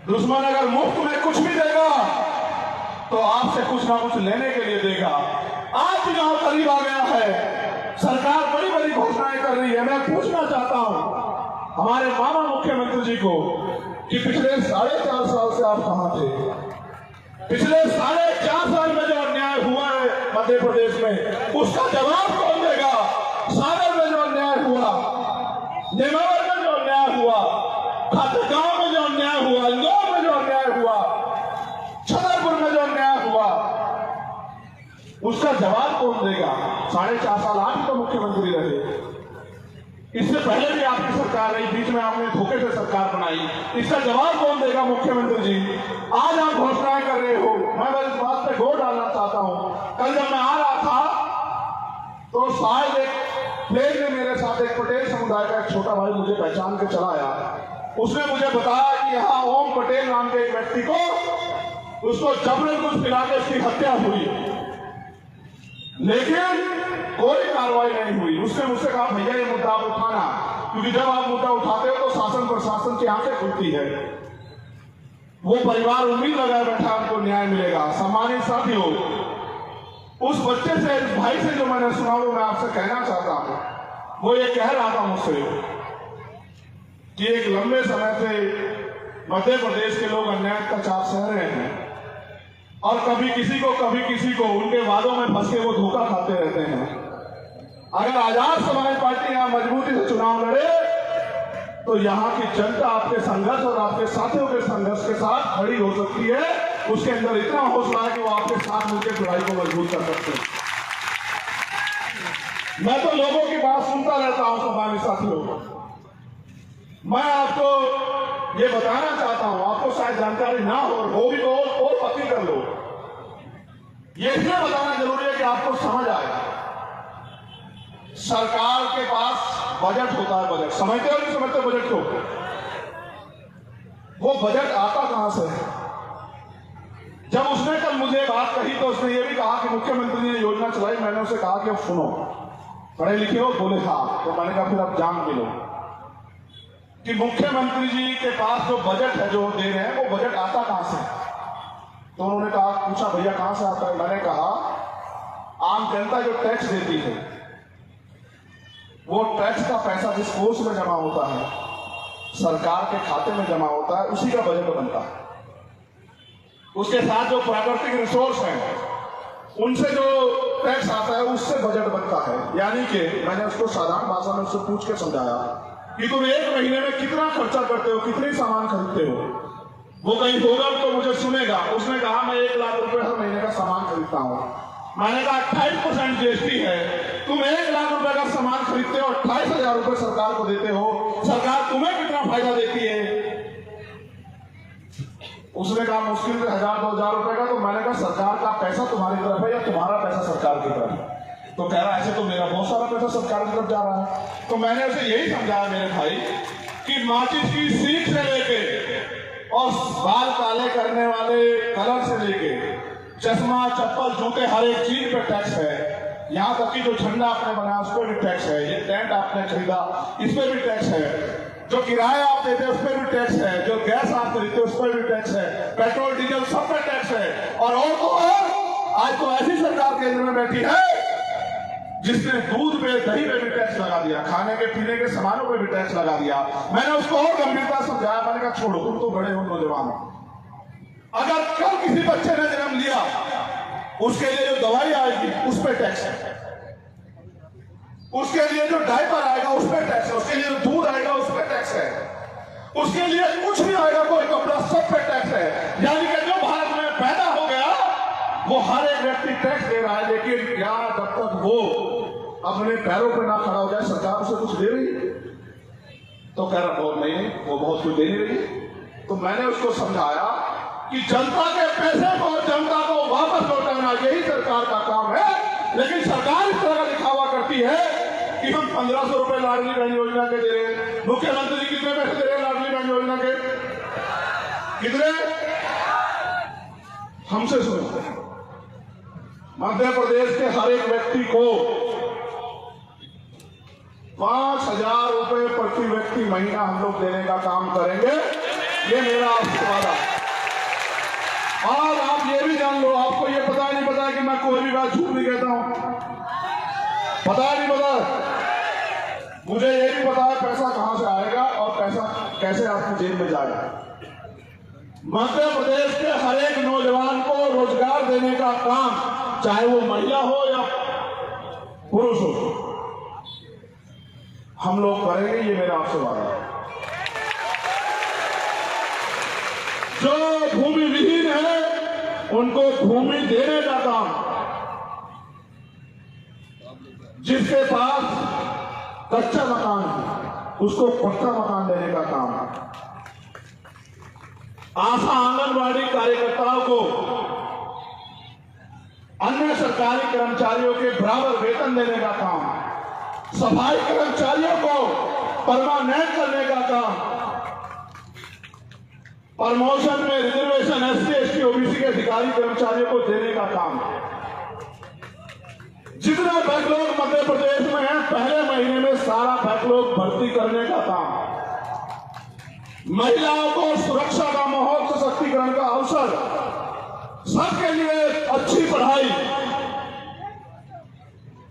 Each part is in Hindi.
दुश्मन अगर मुफ्त में कुछ भी देगा तो आपसे कुछ ना कुछ लेने के लिए देगा। आज चुनाव करीब आ गया है, सरकार बड़ी बड़ी घोषणाएं कर रही है। मैं पूछना चाहता हूं हमारे मामा मुख्यमंत्री जी को कि पिछले 4.5 साल से आप कहां थे? पिछले 4.5 साल में जो अन्याय हुआ है मध्य प्रदेश में, उसका जवाब कौन देगा? सागर में जो अन्याय हुआ, नेमावर में जो अन्याय हुआ, खातगांव में जो अन्याय हुआ, इंदौर में जो अन्याय हुआ, छतरपुर में जो अन्याय हुआ, उसका जवाब कौन देगा? 4.5 साल आप ही तो मुख्यमंत्री रहे। इससे पहले भी आपकी सरकार रही, बीच में आपने धोखे से सरकार बनाई। इसका जवाब कौन देगा मुख्यमंत्री जी? आज आप घोषणाएं कर रहे हो, मैं बस इस बात पे जोर डालना चाहता हूं। कल जब मैं आ रहा था तो शायद एक प्लेन में मेरे साथ एक पटेल समुदाय का एक छोटा भाई मुझे पहचान के चला आया। उसने मुझे बताया कि यहाँ ओम पटेल नाम के एक व्यक्ति को, उसको जबरन कुछ पिला के उसकी हत्या हुई, लेकिन कोई कार्रवाई नहीं हुई। उसने मुझसे कहा भैया ये मुद्दा आप उठाना, क्योंकि जब आप मुद्दा उठाते हो तो शासन प्रशासन की आंखें खुलती है। वो परिवार उम्मीद लगाए बैठा हमको न्याय मिलेगा। सम्मानित साथियों, उस बच्चे से, इस भाई से जो मैंने सुना वो मैं आपसे कहना चाहता हूं। वो ये कह रहा था मुझसे कि एक लंबे समय से मध्य प्रदेश के लोग अन्याय अत्याचार सह रहे हैं और कभी किसी को उनके वादों में फंस के वो धोखा खाते रहते हैं। अगर आजाद समाज पार्टी यहाँ मजबूती से चुनाव लड़े तो यहाँ की जनता आपके संघर्ष और आपके साथियों के संघर्ष के साथ खड़ी हो सकती है। उसके अंदर इतना हौसला है कि वो आपके साथ मिलकर लड़ाई को मजबूत कर सकते हैं। मैं तो लोगों की बात सुनता रहता हूं सम्मानित साथियों। मैं आपको ये बताना चाहता हूं, आपको शायद जानकारी ना हो भी तो और पक्की कर लो। ये इसलिए बताना जरूरी है कि आपको समझ आए। सरकार के पास बजट होता है, बजट समझते हो नहीं समझते बजट को? वो बजट आता कहां से है? जब उसने कल मुझे बात कही तो उसने ये भी कहा कि मुख्यमंत्री ने योजना चलाई। मैंने उसे कहा कि अब सुनो, पढ़े लिखे हो? बोले हाँ। तो मैंने कहा फिर अब जान भी लो कि मुख्यमंत्री जी के पास जो बजट है, जो दे रहे हैं, वो बजट आता कहां से? तो उन्होंने कहा, पूछा भैया कहां से आता है? मैंने कहा आम जनता जो टैक्स देती है, वो टैक्स का पैसा जिस कोष में जमा होता है, सरकार के खाते में जमा होता है, उसी का बजट बनता है। उसके साथ जो प्राकृतिक रिसोर्स हैं, उनसे जो टैक्स आता है, उससे बजट बनता है। यानी कि मैंने उसको साधारण भाषा में उससे पूछ के समझाया कि तुम एक महीने में कितना खर्चा करते हो, कितने सामान खरीदते हो? वो कहीं होगा तो मुझे सुनेगा। उसने कहा मैं 1 लाख रुपए हर महीने का सामान खरीदता हूं। मैंने कहा 28% जीएसटी है, तुम 1 लाख रुपए का सामान खरीदते हो, 28,000 रुपए सरकार को देते हो, सरकार तुम्हें कितना फायदा देती है? उसने कहा मुश्किल से 1,000-2,000 रुपए का। तो मैंने कहा सरकार का पैसा तुम्हारी तरफ है या तुम्हारा पैसा सरकार की तरफ है? तो कह रहा ऐसे तो मेरा बहुत सारा पैसा सरकार की तरफ जा रहा है। तो मैंने उसे यही समझाया मेरे भाई कि माचिस की सीख से लेके और बाल काले करने वाले कलर से लेके चश्मा, चप्पल, जूते, हर एक चीज पे टैक्स है। यहाँ तक कि जो झंडा आपने बनाया उस पर भी टैक्स है, ये टेंट आपने खरीदा इस पर भी टैक्स है, जो किराया आप देते उस पर भी टैक्स है, जो गैस आप खरीदते उस पर भी टैक्स है, पेट्रोल डीजल सब पे टैक्स है। और तो आज तो ऐसी सरकार केंद्र में बैठी है जिसने दूध पे, दही पे भी टैक्स लगा दिया, खाने के पीने के सामानों पे भी टैक्स लगा दिया। मैंने उसको और गंभीरता समझाया। मैंने कहा छोड़ो, तुम तो बड़े हो, नौजवान हो। अगर कल किसी बच्चे ने जन्म लिया, उसके लिए जो दवाई आएगी उस पर टैक्स है, उसके लिए जो डायपर आएगा उस पर टैक्स है, उसके लिए जो दूध आएगा उस पर टैक्स है, उसके लिए कुछ भी आएगा, कोई कपड़ा, सब पे टैक्स है। यानी कि जो भारत में पैदा हो गया वो हर एक व्यक्ति टैक्स दे रहा है। लेकिन क्या जब तक वो अपने पैरों पर ना खड़ा हो जाए सरकार उसे कुछ दे रही है? तो कह रहा बहुत नहीं, वो बहुत कुछ दे नहीं रही। तो मैंने उसको समझाया कि जनता के पैसे को जनता को वापस लौटाना यही सरकार का काम है। लेकिन सरकार इस तरह का दिखावा करती है कि हम 1500 रुपए लाडली बहन योजना के दे रहे हैं। मुख्यमंत्री जी कितने पैसे दे रहे हैं लाडली बहन योजना के? कितने? हमसे सुनो, मध्य प्रदेश के हर एक व्यक्ति को 5,000 रुपए प्रति व्यक्ति महीना हम लोग देने का काम करेंगे। ये मेरा आपसे वादा। और आप ये भी जान लो, आपको ये पता नहीं पता कि मैं कोई भी बात झूठ नहीं कहता हूं, पता नहीं पता। मुझे ये भी पता है पैसा कहां से आएगा और पैसा कैसे आपकी जेब में जाएगा। मध्य प्रदेश के हर एक नौजवान को रोजगार देने का काम, चाहे वो महिला हो या पुरुष हो, हम लोग करेंगे, ये मेरा आपसे वादा है। जो भूमि विहीन है उनको भूमि देने का काम, जिसके पास कच्चा मकान है उसको पक्का मकान देने का काम, आशा आंगनवाड़ी कार्यकर्ताओं को अन्य सरकारी कर्मचारियों के बराबर वेतन देने का काम, सफाई कर्मचारियों को परमानेंट करने का काम, प्रमोशन में रिजर्वेशन एससी एसटी ओबीसी के अधिकारी कर्मचारियों को देने का काम। जितना बैकलॉग मध्य प्रदेश में है, पहले महीने में सारा बैकलॉग भर्ती करने का काम, महिलाओं को सुरक्षा का माहौल, सशक्तिकरण का अवसर, सबके लिए अच्छी पढ़ाई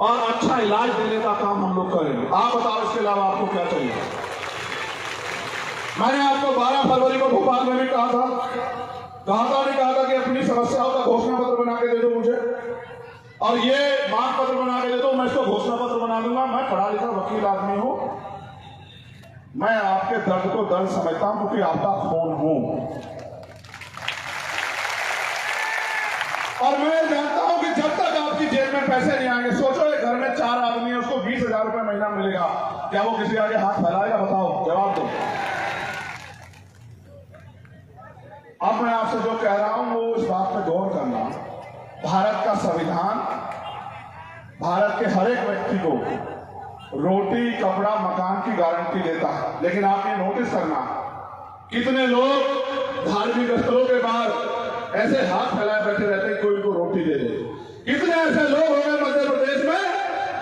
और अच्छा इलाज देने का काम हम लोग करेंगे। आप बताओ इसके अलावा आपको क्या चाहिए? मैंने आपको 12 फरवरी को भोपाल में भी कहा था कि अपनी समस्याओं का घोषणा पत्र बना के दे दो मुझे, और ये मांग पत्र बना के दे दो, मैं इसको घोषणा पत्र बना दूंगा। मैं पढ़ा लिखा वकील आदमी हूं, मैं आपके दर्द को दर्द समझता हूं क्योंकि आपका खून हूं, और मैं जानता हूं कि जब तक आपकी जेब में पैसे नहीं आएंगे, सोचो एक घर में 4 आदमी है, उसको 20,000 रुपए महीना मिलेगा, क्या वो किसी आगे हाथ फैलाएगा? बताओ, जवाब दो। अब मैं आपसे जो कह रहा हूं वो इस बात पे गौर करना, भारत का संविधान भारत के हर एक व्यक्ति को रोटी, कपड़ा, मकान की गारंटी देता है, लेकिन आप ये नोटिस करना, कितने लोग धार्मिक स्थलों के बाहर ऐसे हाथ फैलाए बैठे रहते हैं, कोई को रोटी दे दे। कितने ऐसे लोग होंगे मध्य प्रदेश में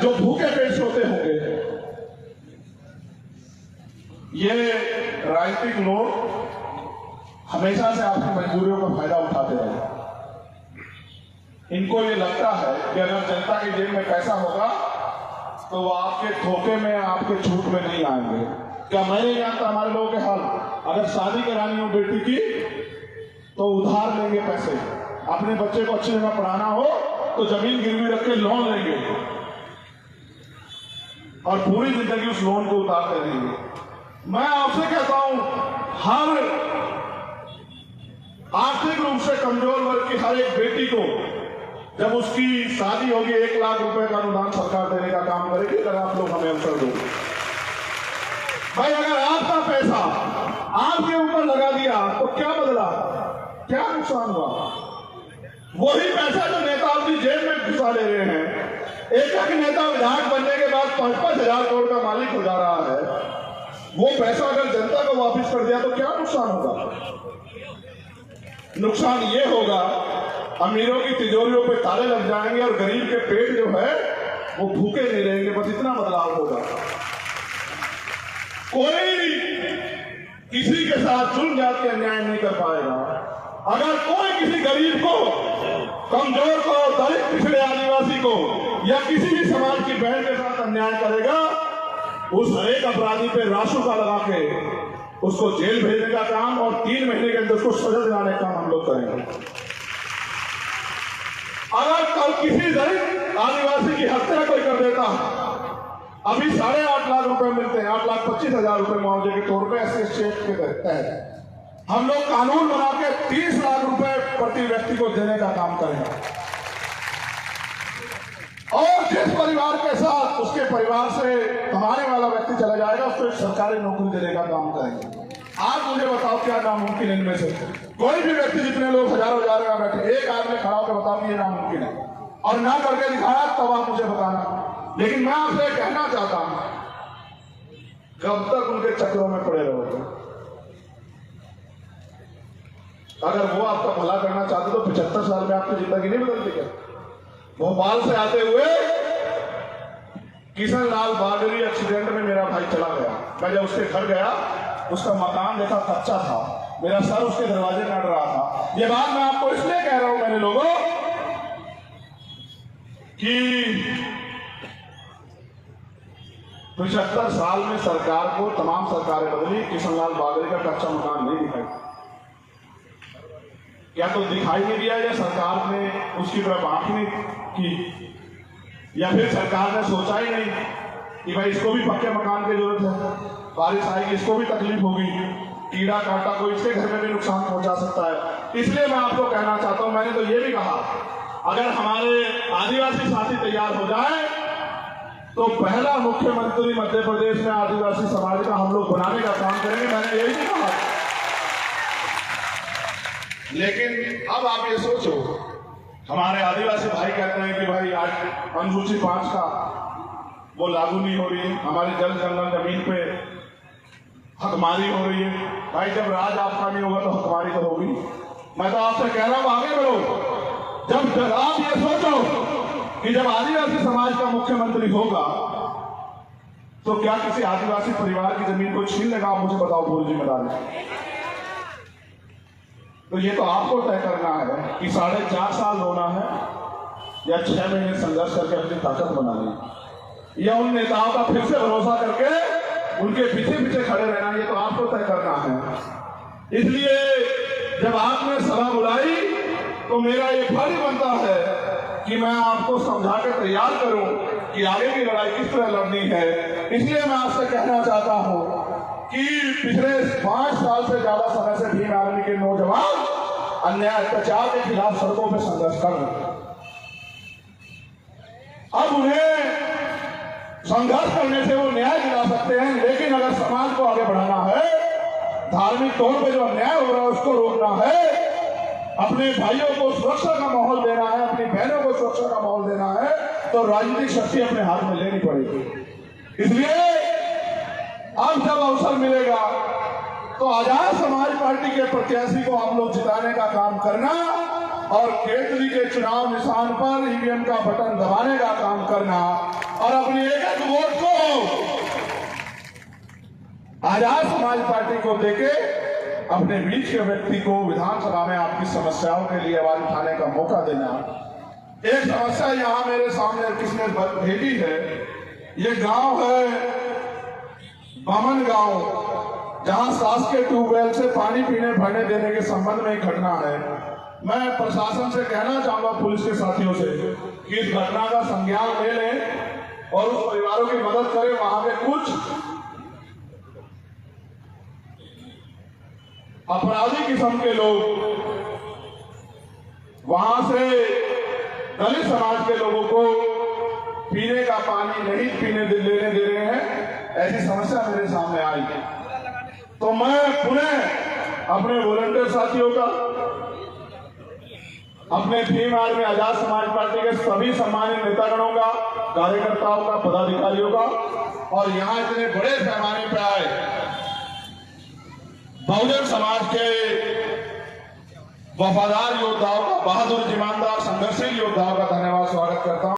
जो भूखे पेट सोते होंगे। ये राजनीतिक लोग हमेशा से आपकी मजबूरियों का फायदा उठाते रहे। इनको ये लगता है कि अगर जनता की जेब में पैसा होगा तो वो आपके धोखे में, आपके छूट में नहीं आएंगे। क्या मैं नहीं जानता हमारे लोगों के हाल? अगर शादी करानी हो बेटी की तो उधार लेंगे पैसे, अपने बच्चे को अच्छी जगह पढ़ाना हो तो जमीन गिरवी रख के लोन लेंगे और पूरी जिंदगी उस लोन को उतारते रहेंगे। मैं आपसे कहता हूं, हर आर्थिक रूप से कमजोर वर्ग की हर एक बेटी को जब उसकी शादी होगी 1 लाख रुपए का अनुदान सरकार देने का काम करेगी, अगर आप लोग हमें अवसर दो। भाई अगर आपका पैसा आपके ऊपर लगा दिया तो क्या बदला, क्या नुकसान हुआ? वही पैसा जो नेता अपनी जेब में घुसा ले रहे हैं, एक नेता विधायक बनने के बाद 5-5 हजार करोड़ का मालिक हो जा रहा है, वो पैसा अगर जनता को वापस कर दिया तो क्या नुकसान होगा? नुकसान ये होगा, अमीरों की तिजोरियों पे ताले लग जाएंगे और गरीब के पेट जो है वो भूखे नहीं रहेंगे। बस इतना बदलाव होगा। कोई किसी के साथ जुल्म जात के अन्याय नहीं कर पाएगा। अगर कोई किसी गरीब को, कमजोर को, दलित, पिछड़े, आदिवासी को या किसी भी समाज की बहन के साथ अन्याय करेगा, उस हरेक अपराधी पे रासुका लगा के उसको जेल भेजने का काम और 3 महीने के अंदर उसको सजा दिलाने का काम हम लोग करेंगे। अगर कल किसी दलित आदिवासी की हत्या कोई कर देता, अभी 8.5 लाख रुपए मिलते हैं, 8,25,000 रुपए मुआवजे के तौर पे एससी एक्ट के तहत हम लोग कानून बना के 30 लाख रुपए प्रति व्यक्ति को देने का काम करेंगे। और जिस परिवार के साथ उसके परिवार से कमाने वाला व्यक्ति चला जाएगा उसको एक सरकारी नौकरी देने का काम करेंगे। आप मुझे बताओ क्या नामुमकिन है इनमें से? कोई भी व्यक्ति, जितने लोग हजारों हजार बैठे, एक आदमी खड़ा होकर बताओ कि ये नामुमकिन है, और ना करके दिखाया तब आप मुझे बताना। लेकिन मैं आपसे कहना चाहता हूं, कब तक उनके चक्रों में पड़े रहोगे? अगर वो आपका भला करना चाहते तो 75 साल में आपकी जिंदगी नहीं बदलती क्या? भोपाल से आते हुए किशन लाल बागरी एक्सीडेंट में मेरा भाई चला गया। मैं जब उसके घर गया, उसका मकान देखा कच्चा था, मेरा सर उसके दरवाजे में अड़ रहा था। ये बात मैं आपको इसलिए कह रहा हूं मेरे लोगों कि 75 साल में सरकार को तमाम सरकारें बदली, किशनलाल बागड़ी का कच्चा मकान नहीं दिखाई। क्या तो दिखाई नहीं दिया या सरकार ने उसकी तरफ आंख नहीं की, या फिर सरकार ने सोचा ही नहीं कि भाई इसको भी पक्के मकान की जरूरत है, बारिश आएगी इसको भी तकलीफ होगी, कीड़ा कांटा कोई इसके घर में भी नुकसान पहुंचा सकता है। इसलिए मैं आपको कहना चाहता हूं, मैंने तो ये भी कहा अगर हमारे आदिवासी साथी तैयार हो जाए तो पहला मुख्यमंत्री मध्य प्रदेश में आदिवासी समाज का हम लोग बनाने का काम करेंगे। मैंने यही भी कहा। लेकिन अब आप ये सोचो, हमारे आदिवासी भाई कहते हैं कि भाई आज अनुसूची 5 का वो लागू नहीं हो रही है, हमारी जल जंगल जमीन पे हकमारी हो रही है। भाई जब राज आपका नहीं होगा तो हकमारी तो होगी। मैं तो आपसे कह रहा हूं आगे बढ़ो। जब आप ये सोचो कि जब आदिवासी समाज का मुख्यमंत्री होगा तो क्या किसी आदिवासी परिवार की जमीन को छीन लेगा? आप मुझे बताओ पूरी जिम्मेदारी। तो ये तो आपको तय करना है कि 4.5 साल रोना है या 6 महीने संघर्ष करके अपनी ताकत बनानी है, या उन नेताओं का फिर से भरोसा करके उनके पीछे पीछे खड़े रहना। ये तो आपको तय करना है। इसलिए जब आपने सभा बुलाई तो मेरा ये फर्ज बनता है कि मैं आपको समझा के तैयार करूं कि आगे की लड़ाई किस तरह लड़नी है। इसलिए मैं आपसे कहना चाहता हूं कि पिछले 5 साल से ज्यादा समय से भीम आर्मी के नौजवान अन्याय अत्याचार के खिलाफ सड़कों पर संघर्ष कर रहे हैं। अब उन्हें संघर्ष करने से वो न्याय दिला सकते हैं, लेकिन अगर समाज को आगे बढ़ाना है, धार्मिक तौर पे जो अन्याय हो रहा है उसको रोकना है, अपने भाइयों को सुरक्षा का माहौल देना है, अपनी बहनों को सुरक्षा का माहौल देना है, तो राजनीतिक शक्ति अपने हाथ में लेनी पड़ेगी। इसलिए अब जब अवसर मिलेगा तो आजाद समाज पार्टी के प्रत्याशी को हम लोग जिताने का काम करना और केतली के चुनाव निशान पर ईवीएम का बटन दबाने का काम करना और अपनी एक वोट को आजाद समाज पार्टी को देके अपने बीच के व्यक्ति को विधानसभा में आपकी समस्याओं के लिए आवाज उठाने का मौका देना। एक समस्या यहाँ मेरे सामने किसने भेजी है, ये गांव है बामन गांव, जहां शासकीय ट्यूबवेल से पानी पीने भरने देने के संबंध में एक घटना है। मैं प्रशासन से कहना चाहूंगा, पुलिस के साथियों से, कि इस घटना का संज्ञान ले लें और उस परिवारों की मदद करें। वहां के कुछ अपराधी किस्म के लोग वहां से दलित समाज के लोगों को पीने का पानी नहीं लेने दे रहे हैं, ऐसी समस्या मेरे सामने आई। तो मैं पुनः अपने वॉलंटियर साथियों का, अपने भीम आर्मी आजाद समाज पार्टी के सभी सम्मानित नेतागणों का, कार्यकर्ताओं का, पदाधिकारियों का और यहाँ इतने बड़े पैमाने पर आए बहुजन समाज के वफादार योद्धाओं का, बहादुर ईमानदार संघर्षशील योद्धाओं का धन्यवाद स्वागत करता हूं।